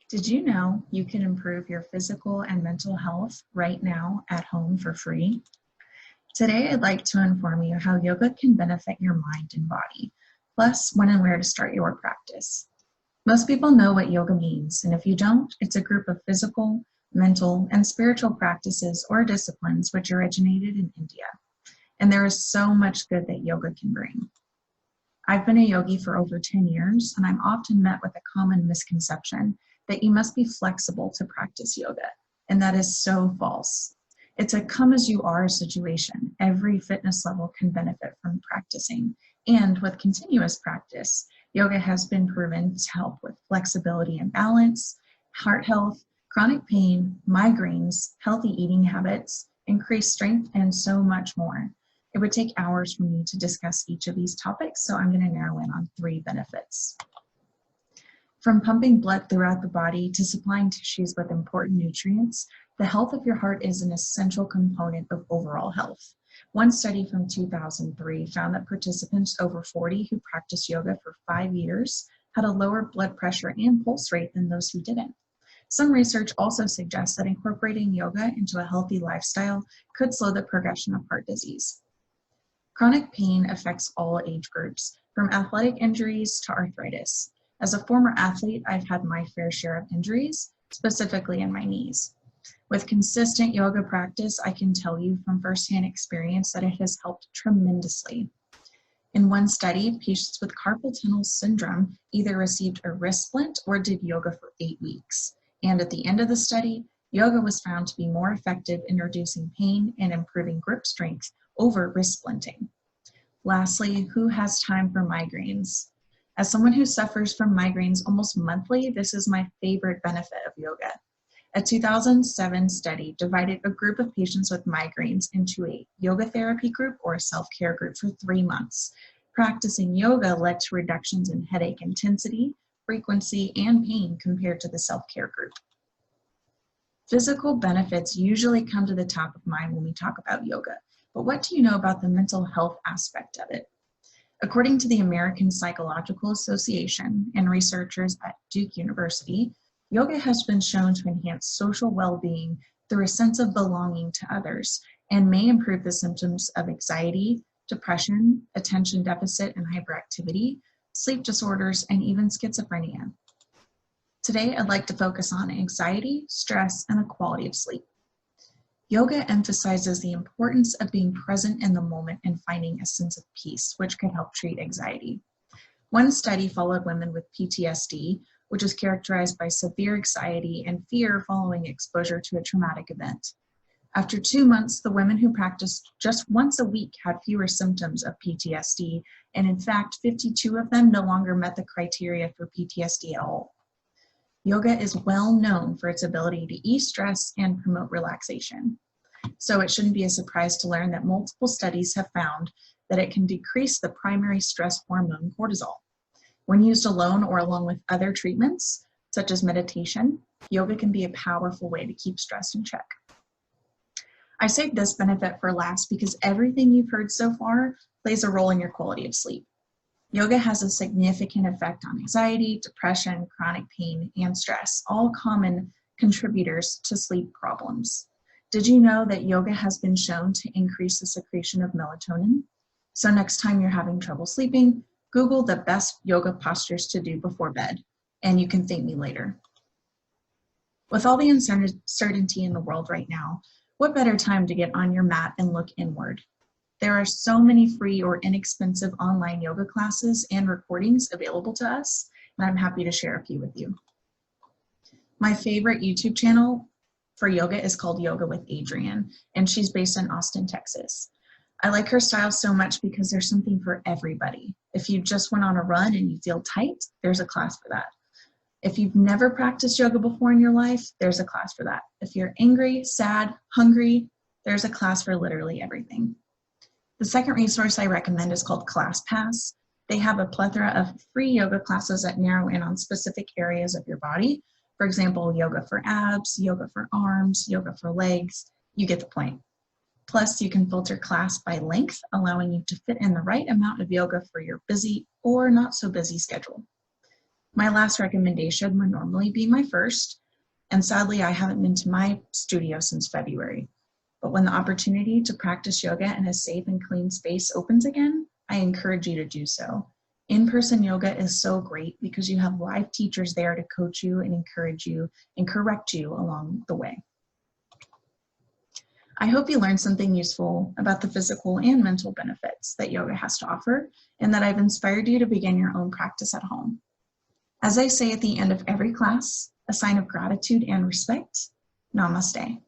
Did you know you can improve your physical and mental health right now at home for free? Today, I'd like to inform you how yoga can benefit your mind and body, plus when and where to start your practice. Most people know what yoga means, and if you don't, it's a group of physical, mental, and spiritual practices or disciplines which originated in India. And there is so much good that yoga can bring. I've been a yogi for over 10 years, and I'm often met with a common misconception that you must be flexible to practice yoga, and that is so false. It's a come as you are situation. Every fitness level can benefit from practicing, and with continuous practice, yoga has been proven to help with flexibility and balance, heart health, chronic pain, migraines, healthy eating habits, increased strength, and so much more. It would take hours for me to discuss each of these topics, so I'm going to narrow in on 3 benefits. From pumping blood throughout the body to supplying tissues with important nutrients, the health of your heart is an essential component of overall health. One study from 2003 found that participants over 40 who practiced yoga for 5 years had a lower blood pressure and pulse rate than those who didn't. Some research also suggests that incorporating yoga into a healthy lifestyle could slow the progression of heart disease. Chronic pain affects all age groups, from athletic injuries to arthritis. As a former athlete, I've had my fair share of injuries, specifically in my knees. With consistent yoga practice, I can tell you from firsthand experience that it has helped tremendously. In one study, patients with carpal tunnel syndrome either received a wrist splint or did yoga for 8 weeks. And at the end of the study, yoga was found to be more effective in reducing pain and improving grip strength over wrist splinting. Lastly, who has time for migraines? As someone who suffers from migraines almost monthly, this is my favorite benefit of yoga. A 2007 study divided a group of patients with migraines into a yoga therapy group or a self-care group for 3 months. Practicing yoga led to reductions in headache intensity, frequency, and pain compared to the self-care group. Physical benefits usually come to the top of mind when we talk about yoga, but what do you know about the mental health aspect of it? According to the American Psychological Association and researchers at Duke University, yoga has been shown to enhance social well-being through a sense of belonging to others and may improve the symptoms of anxiety, depression, attention deficit and hyperactivity, sleep disorders, and even schizophrenia. Today, I'd like to focus on anxiety, stress, and the quality of sleep. Yoga emphasizes the importance of being present in the moment and finding a sense of peace, which can help treat anxiety. One study followed women with PTSD, which is characterized by severe anxiety and fear following exposure to a traumatic event. After 2 months, the women who practiced just once a week had fewer symptoms of PTSD, and in fact, 52 of them no longer met the criteria for PTSD at all. Yoga is well known for its ability to ease stress and promote relaxation. So it shouldn't be a surprise to learn that multiple studies have found that it can decrease the primary stress hormone cortisol. When used alone or along with other treatments, such as meditation, yoga can be a powerful way to keep stress in check. I saved this benefit for last because everything you've heard so far plays a role in your quality of sleep. Yoga has a significant effect on anxiety, depression, chronic pain, and stress, all common contributors to sleep problems. Did you know that yoga has been shown to increase the secretion of melatonin? So next time you're having trouble sleeping, Google the best yoga postures to do before bed, and you can thank me later. With all the uncertainty in the world right now, what better time to get on your mat and look inward? There are so many free or inexpensive online yoga classes and recordings available to us, and I'm happy to share a few with you. My favorite YouTube channel for yoga is called Yoga with Adriene, and she's based in Austin, Texas. I like her style so much because there's something for everybody. If you just went on a run and you feel tight, there's a class for that. If you've never practiced yoga before in your life, there's a class for that. If you're angry, sad, hungry, there's a class for literally everything. The second resource I recommend is called ClassPass. They have a plethora of free yoga classes that narrow in on specific areas of your body. For example, yoga for abs, yoga for arms, yoga for legs. You get the point. Plus, you can filter class by length, allowing you to fit in the right amount of yoga for your busy or not so busy schedule. My last recommendation would normally be my first, and sadly I haven't been to my studio since February. But when the opportunity to practice yoga in a safe and clean space opens again, I encourage you to do so. In-person yoga is so great because you have live teachers there to coach you and encourage you and correct you along the way. I hope you learned something useful about the physical and mental benefits that yoga has to offer, and that I've inspired you to begin your own practice at home. As I say at the end of every class, a sign of gratitude and respect, namaste.